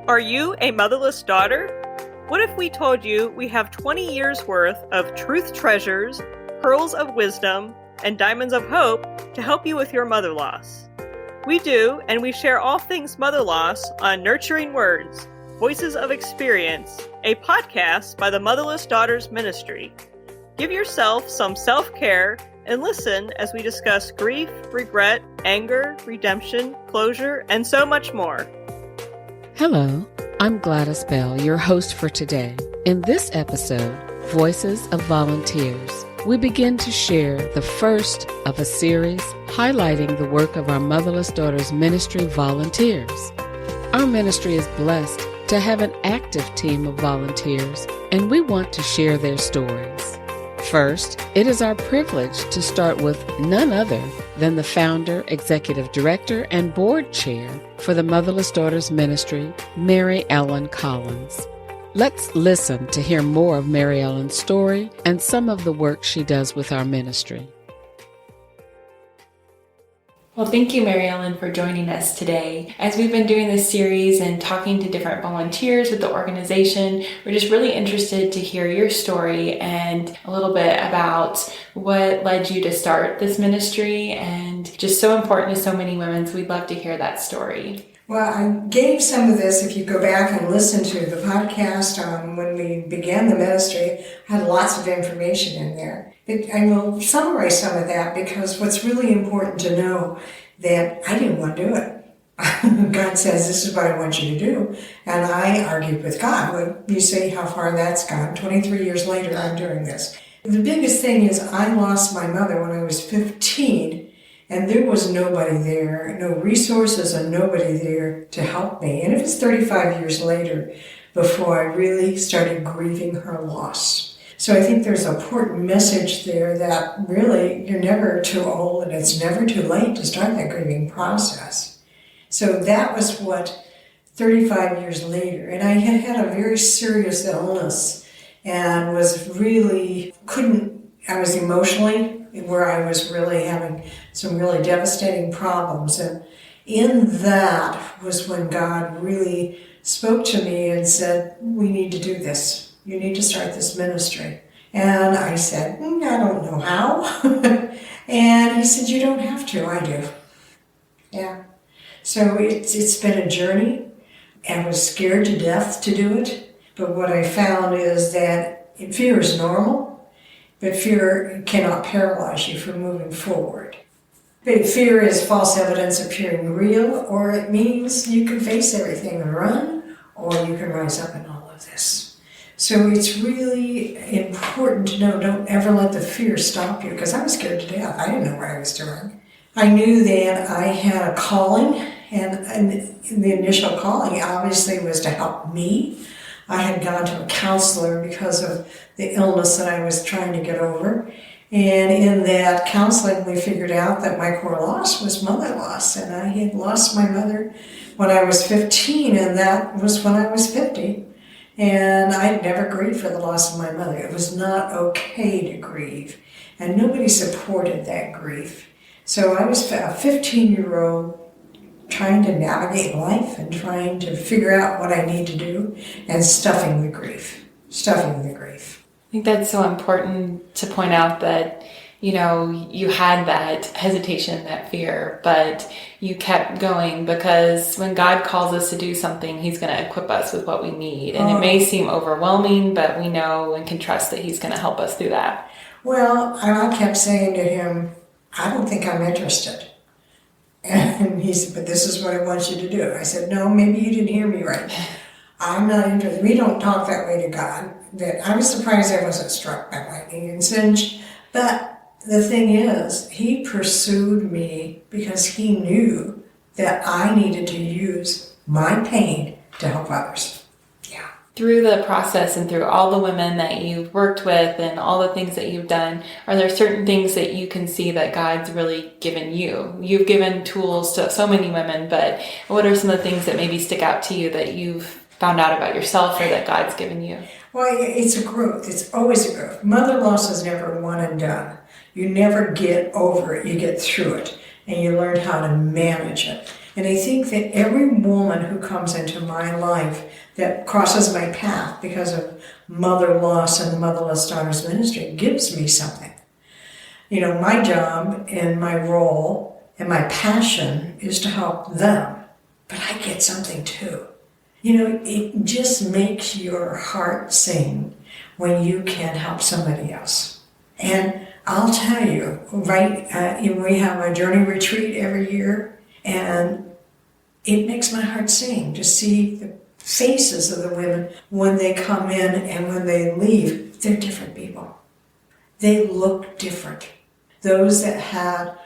Are you a motherless daughter? What if we told you we have 20 years worth of truth treasures, pearls of wisdom, and diamonds of hope to help you with your mother loss? We do, and we share all things mother loss on Nurturing Words, Voices of Experience, a podcast by the Motherless Daughters Ministry. Give yourself some self-care and listen as we discuss grief, regret, anger, redemption, closure, and so much more. Hello, I'm Gladys Bell, your host for today. In this episode, Voices of Volunteers, we begin to share the first of a series highlighting the work of our Motherless Daughters Ministry volunteers. Our ministry is blessed to have an active team of volunteers, and we want to share their stories. First, it is our privilege to start with none other than the founder, executive director, and board chair for the Motherless Daughters Ministry, Mary Ellen Collins. Let's listen to hear more of Mary Ellen's story and some of the work she does with our ministry. Well, thank you, Mary Ellen, for joining us today. As we've been doing this series and talking to different volunteers with the organization, we're just really interested to hear your story and a little bit about what led you to start this ministry, and just so important to so many women, so we'd love to hear that story. Well, I gave some of this, if you go back and listen to the podcast when we began the ministry, I had lots of information in there. I will summarize some of that because what's really important to know that I didn't want to do it. God says, this is what I want you to do. And I argued with God. Well, you see how far that's gone. 23 years later, I'm doing this. The biggest thing is I lost my mother when I was 15. And there was nobody there, no resources and nobody there to help me. And it was 35 years later before I really started grieving her loss. So I think there's an important message there that really you're never too old and it's never too late to start that grieving process. So that was what 35 years later. And I had had a very serious illness and was really, I was emotionally where I was really having some really devastating problems. And in that was when God really spoke to me and said, we need to do this. You need to start this ministry. And I said, I don't know how. And he said, you don't have to, I do. Yeah. So it's been a journey. I was scared to death to do it. But what I found is that fear is normal. But fear cannot paralyze you from moving forward. But fear is false evidence appearing real, or it means you can face everything and run, or you can rise up in all of this. So it's really important to know, don't ever let the fear stop you, because I was scared to death. I didn't know what I was doing. I knew that I had a calling, and the initial calling obviously was to help me. I had gone to a counselor because of the illness that I was trying to get over. And in that counseling, we figured out that my core loss was mother loss. And I had lost my mother when I was 15, and that was when I was 50. And I had never grieved for the loss of my mother. It was not okay to grieve. And nobody supported that grief. So I was a 15-year-old trying to navigate life and trying to figure out what I need to do and stuffing the grief. I think that's so important to point out that, you had that hesitation, that fear, but you kept going because when God calls us to do something, he's going to equip us with what we need. And it may seem overwhelming, but we know and can trust that he's going to help us through that. Well, I kept saying to him, I don't think I'm interested. And he said, but this is what I want you to do. I said, no, maybe you didn't hear me right. I'm not interested. We don't talk that way to God. That I was surprised I wasn't struck by lightning and singed. But the thing is, he pursued me because he knew that I needed to use my pain to help others. Yeah. Through the process and through all the women that you've worked with and all the things that you've done, are there certain things that you can see that God's really given you? You've given tools to so many women, but what are some of the things that maybe stick out to you that you've found out about yourself or that God's given you? Well, it's a growth. It's always a growth. Mother loss is never one and done. You never get over it. You get through it. and you learn how to manage it. And I think that every woman who comes into my life that crosses my path because of mother loss and the Motherless Daughters Ministry gives me something. You know, my job and my role and my passion is to help them, but I get something too. You know, it just makes your heart sing when you can help somebody else. And I'll tell you, we have a journey retreat every year, and it makes my heart sing to see the faces of the women when they come in and when they leave. They're different people. They look different. Those that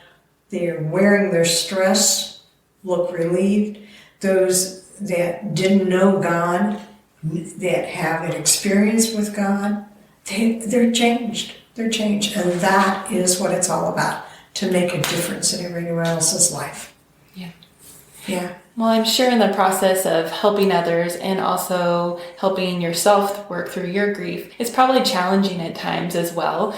they're wearing their stress look relieved. Those that didn't know God, that have an experience with God, they're changed. They're changed. And that is what it's all about, to make a difference in everyone else's life. Yeah. Yeah. Well, I'm sure in the process of helping others and also helping yourself work through your grief, it's probably challenging at times as well.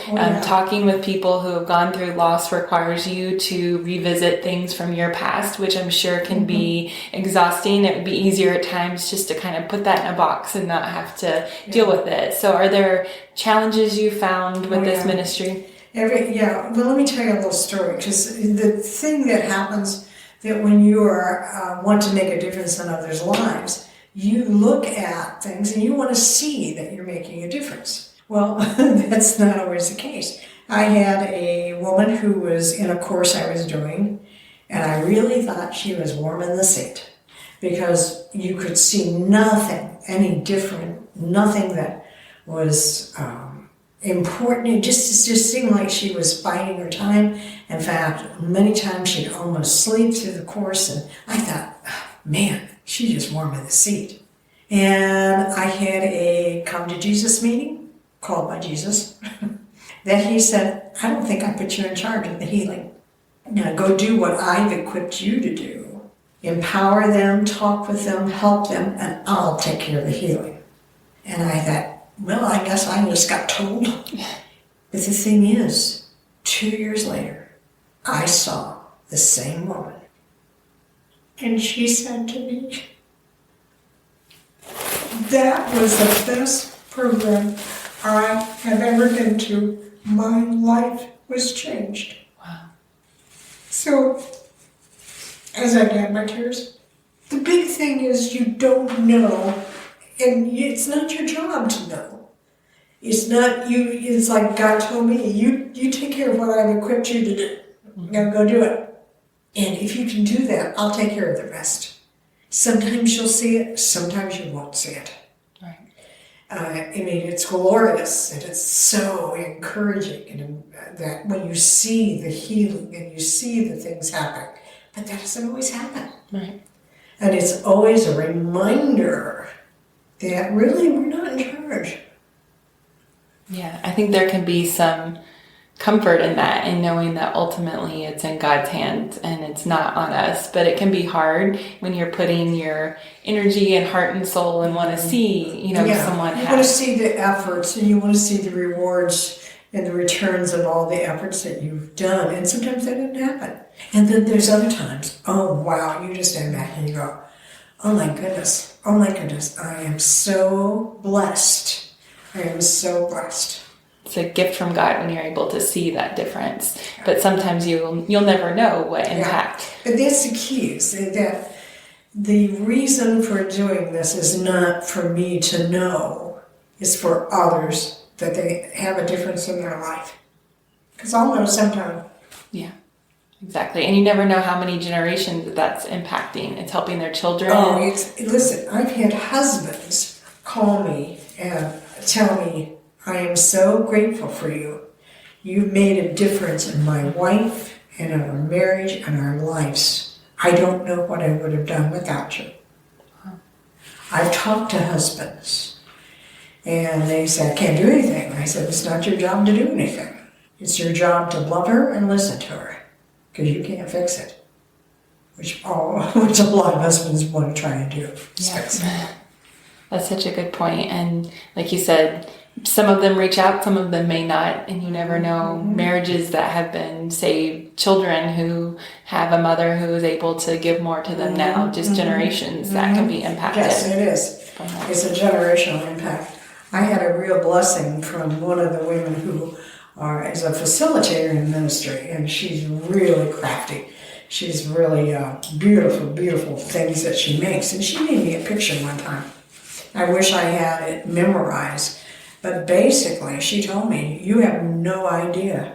Talking with people who have gone through loss requires you to revisit things from your past, which I'm sure can be exhausting. It would be easier at times just to kind of put that in a box and not have to deal with it. So are there challenges you found with this ministry? Well, let me tell you a little story, because the thing that happens that when you want to make a difference in others' lives, you look at things and you want to see that you're making a difference. Well, that's not always the case. I had a woman who was in a course I was doing, and I really thought she was warming the seat, because you could see nothing any different, nothing that was important. It just seemed like she was biding her time. In fact, many times she'd almost sleep through the course, and I thought, man, she's just warming the seat. And I had a come to Jesus meeting, called by Jesus, that he said, I don't think I put you in charge of the healing. Now go do what I've equipped you to do. Empower them, talk with them, help them, and I'll take care of the healing. And I thought, well, I guess I just got told. But the thing is, 2 years later, I saw the same woman. And she said to me, that was the best program I have ever been to. My life was changed. Wow. So, as I got my tears, the big thing is you don't know. And it's not your job to know. It's not you. It's like God told me, you take care of what I've equipped you to do. Now go do it. And if you can do that, I'll take care of the rest. Sometimes you'll see it, sometimes you won't see it. Right. It's glorious, and it's so encouraging, and that when you see the healing and you see the things happen, but that doesn't always happen. Right. And it's always a reminder that really we're not in charge. Yeah, I think there can be some comfort in that, and knowing that ultimately it's in God's hands and it's not on us. But it can be hard when you're putting your energy and heart and soul and want to see, someone you want to see the efforts, and you want to see the rewards and the returns of all the efforts that you've done. And sometimes that didn't happen. And then there's other times, oh wow, you just stand back and you go, oh my goodness, I am so blessed. I am so blessed. It's a gift from God when you're able to see that difference. But sometimes you'll never know what impact. Yeah. And that's the key, is that the reason for doing this is not for me to know, it's for others, that they have a difference in their life. Because I'll know sometime. Yeah. Exactly. And you never know how many generations that's impacting. It's helping their children. Oh, listen, I've had husbands call me and tell me, I am so grateful for you. You've made a difference in my wife and in our marriage and our lives. I don't know what I would have done without you. Huh. I've talked to husbands, and they say, I can't do anything. I said, it's not your job to do anything. It's your job to love her and listen to her, because you can't fix it, which a lot of husbands want to try and do. Yeah. That's such a good point. And like you said, some of them reach out, some of them may not, and you never know. Marriages that have been saved, children who have a mother who is able to give more to them now, just generations that can be impacted. Yes, it is. It's a generational impact. I had a real blessing from one of the women who is a facilitator in ministry, and she's really crafty. She's really beautiful, beautiful things that she makes. And she made me a picture one time. I wish I had it memorized. But basically, she told me, you have no idea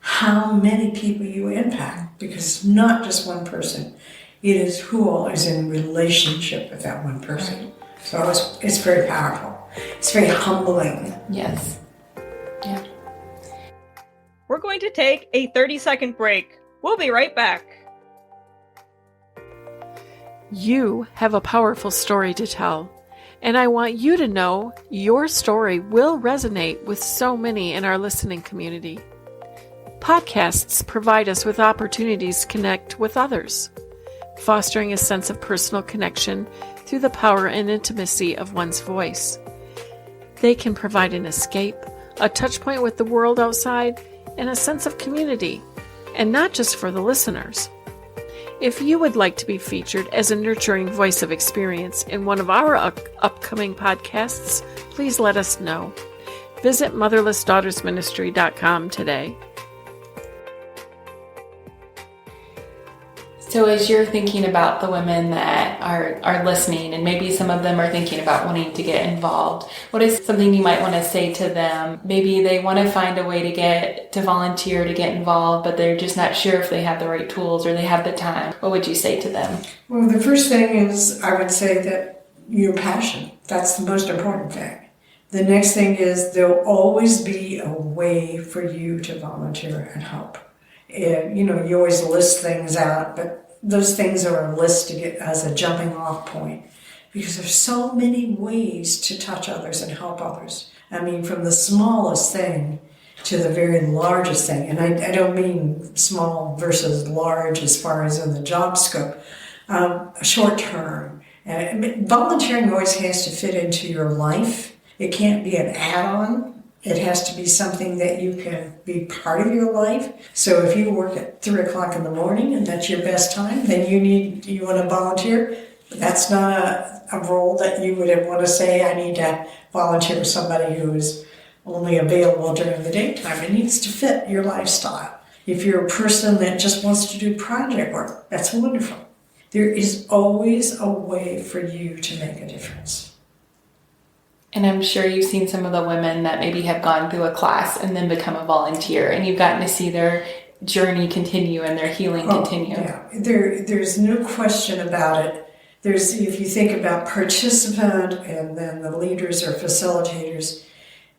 how many people you impact, because it's not just one person. It is who all is in relationship with that one person. So it's very powerful. It's very humbling. Yes. Yeah. We're going to take a 30-second break. We'll be right back. You have a powerful story to tell, and I want you to know your story will resonate with so many in our listening community. Podcasts provide us with opportunities to connect with others, fostering a sense of personal connection through the power and intimacy of one's voice. They can provide an escape, a touch point with the world outside, and a sense of community, and not just for the listeners. If you would like to be featured as a nurturing voice of experience in one of our upcoming podcasts, please let us know. Visit motherlessdaughtersministry.com today. So as you're thinking about the women that are listening, and maybe some of them are thinking about wanting to get involved, what is something you might want to say to them? Maybe they want to find a way to volunteer, to get involved, but they're just not sure if they have the right tools or they have the time. What would you say to them? Well, the first thing is, I would say that your passion, that's the most important thing. The next thing is, there'll always be a way for you to volunteer and help. And, you always list things out, but those things are a list to get as a jumping off point, because there's so many ways to touch others and help others. I mean, from the smallest thing to the very largest thing. And I don't mean small versus large as far as in the job scope, short term. Volunteering always has to fit into your life. It can't be an add-on. It has to be something that you can be part of your life. So if you work at 3 o'clock in the morning and that's your best time, then you want to volunteer. But that's not a role that you would want to say, I need to volunteer with somebody who is only available during the daytime. It needs to fit your lifestyle. If you're a person that just wants to do project work, that's wonderful. There is always a way for you to make a difference. And I'm sure you've seen some of the women that maybe have gone through a class and then become a volunteer, and you've gotten to see their journey continue and their healing continue. Yeah, there's no question about it. If you think about participant and then the leaders or facilitators,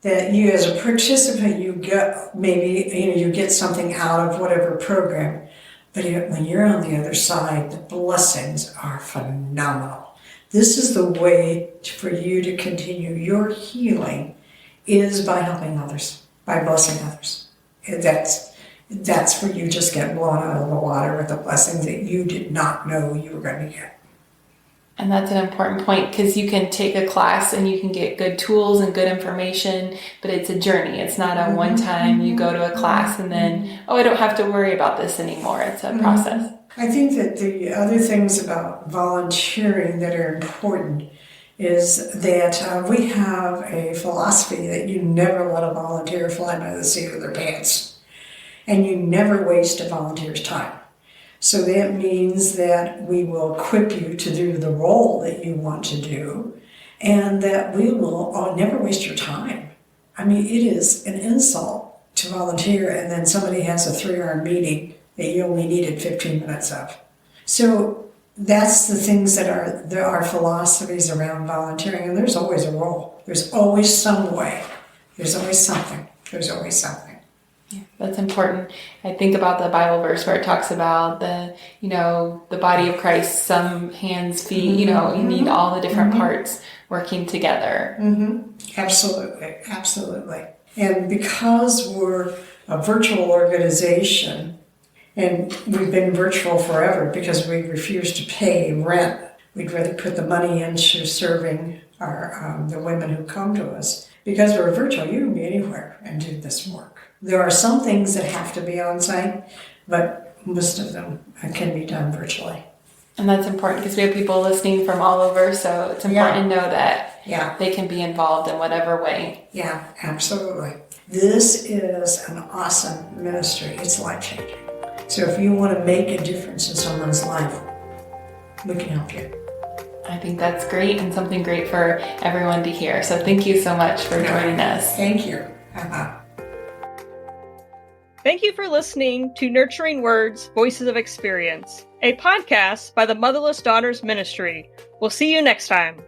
that you as a participant, you get you get something out of whatever program, but when you're on the other side, the blessings are phenomenal. This is the way for you to continue your healing, is by helping others, by blessing others. And that's where you just get blown out of the water with the blessings that you did not know you were going to get. And that's an important point, because you can take a class and you can get good tools and good information, but it's a journey. It's not a one time you go to a class and then, I don't have to worry about this anymore. It's a process. I think that the other things about volunteering that are important is that we have a philosophy that you never let a volunteer fly by the seat of their pants, and you never waste a volunteer's time. So that means that we will equip you to do the role that you want to do, and that we will never waste your time. I mean, it is an insult to volunteer and then somebody has a 3-hour meeting that you only needed 15 minutes of. So that's the things that there are philosophies around volunteering, and there's always a role. There's always some way. There's always something. There's always something. Yeah, that's important. I think about the Bible verse where it talks about the body of Christ, some hands, feet, you need all the different parts working together. Absolutely. Absolutely. And because we're a virtual organization, and we've been virtual forever because we refuse to pay rent. We'd rather put the money into serving the women who come to us. Because we're virtual, you can be anywhere and do this work. There are some things that have to be on site, but most of them can be done virtually. And that's important because we have people listening from all over, so it's important to know that they can be involved in whatever way. Yeah, absolutely. This is an awesome ministry. It's life-changing. So if you want to make a difference in someone's life, we can help you. I think that's great and something great for everyone to hear. So thank you so much for joining us. Thank you. Thank you for listening to Nurturing Words, Voices of Experience, a podcast by the Motherless Daughters Ministry. We'll see you next time.